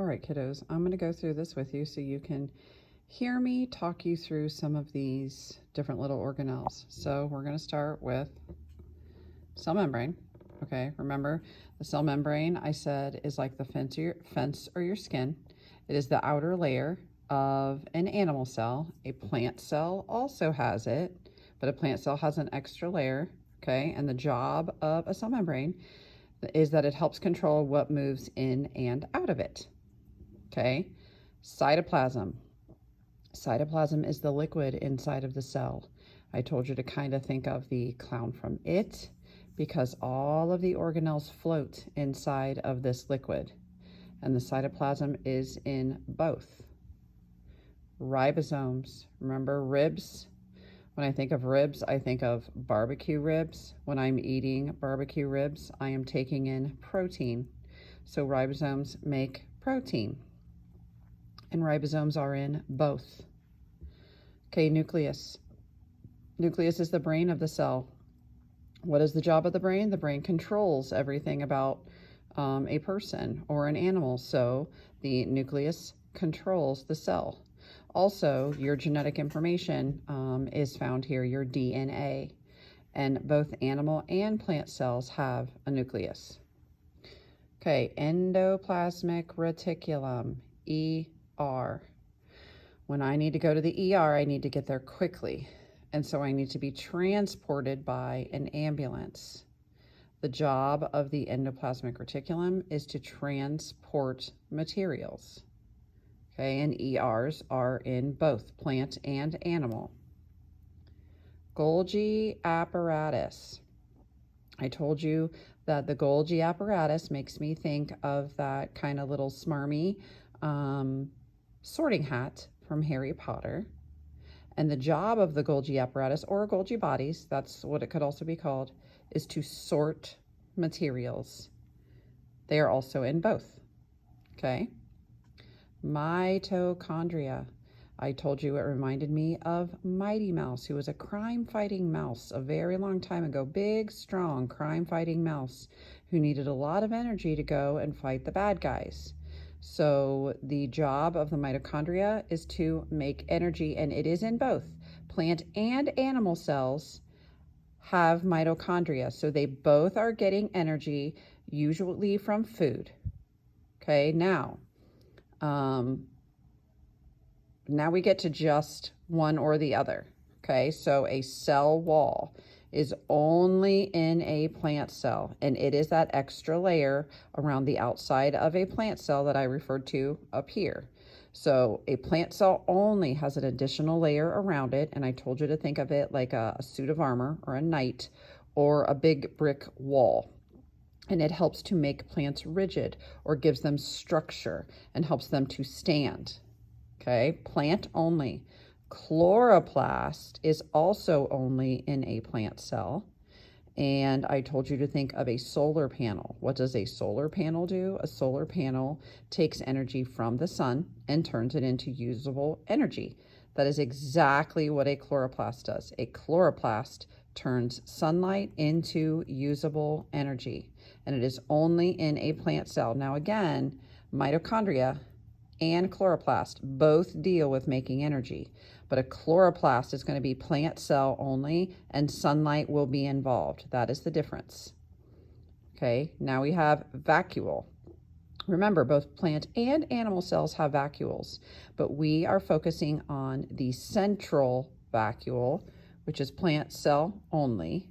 All right, kiddos, I'm going to go through this with you so you can hear me talk you through some of these different little organelles. So we're going to start with cell membrane. Okay, remember the cell membrane I said is like the fence or your skin. It is the outer layer of an animal cell. A plant cell also has it, but a plant cell has an extra layer. Okay, and the job of a cell membrane is that it helps control what moves in and out of it. Okay, cytoplasm. Cytoplasm is the liquid inside of the cell. I told you to kind of think of the clown from It, because all of the organelles float inside of this liquid, and the cytoplasm is in both. Ribosomes. Remember ribs? When I think of ribs, I think of barbecue ribs. When I'm eating barbecue ribs, I am taking in protein. So ribosomes make protein. And ribosomes are in both. Okay, nucleus. Nucleus is the brain of the cell. What is the job of the brain? The brain controls everything about a person or an animal. So the nucleus controls the cell. Also, your genetic information is found here, your DNA. And both animal and plant cells have a nucleus. Okay, endoplasmic reticulum, ER. When I need to go to the ER, I need to get there quickly. And so I need to be transported by an ambulance. The job of the endoplasmic reticulum is to transport materials. Okay, and ERs are in both plant and animal. Golgi apparatus. I told you that the Golgi apparatus makes me think of that kind of little smarmy sorting hat from Harry Potter. And the job of the Golgi apparatus, or Golgi bodies, that's what it could also be called, is to sort materials. They are also in both. Okay. Mitochondria. I told you it reminded me of Mighty Mouse, who was a crime-fighting mouse a very long time ago. Big, strong, crime-fighting mouse who needed a lot of energy to go and fight the bad guys. So the job of the mitochondria is to make energy, and it is in both. Plant and animal cells have mitochondria, so they both are getting energy, usually from food. Okay, now we get to just one or the other. Okay, so a cell wall is only in a plant cell, and it is that extra layer around the outside of a plant cell that I referred to up here. So a plant cell only has an additional layer around it, and I told you to think of it like a suit of armor or a knight or a big brick wall. And it helps to make plants rigid or gives them structure and helps them to stand. Okay, plant only. Chloroplast is also only in a plant cell. And I told you to think of a solar panel. What does a solar panel do? A solar panel takes energy from the sun and turns it into usable energy. That is exactly what a chloroplast does. A chloroplast turns sunlight into usable energy, and it is only in a plant cell. Now again, mitochondria and chloroplast both deal with making energy, but a chloroplast is going to be plant cell only, and sunlight will be involved. That is the difference. Okay, now we have vacuole. Remember, both plant and animal cells have vacuoles, but we are focusing on the central vacuole, which is plant cell only.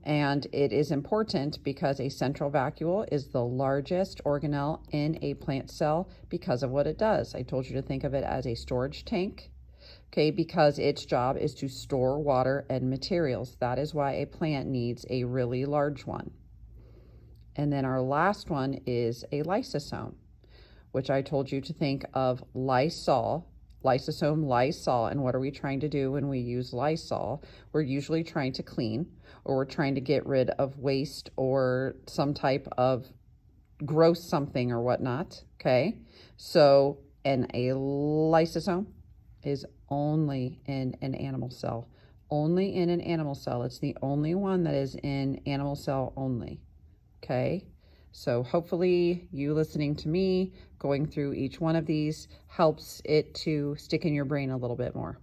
And it is important because a central vacuole is the largest organelle in a plant cell because of what it does. I told you to think of it as a storage tank, okay, because its job is to store water and materials. That is why a plant needs a really large one. And then our last one is a lysosome, which I told you to think of Lysol. Lysosome, Lysol, and what are we trying to do when we use Lysol? We're usually trying to clean, or we're trying to get rid of waste or some type of gross something or whatnot, okay? So, and a lysosome is only in an animal cell. Only in an animal cell. It's the only one that is in animal cell only, okay? So hopefully you listening to me, going through each one of these, helps it to stick in your brain a little bit more.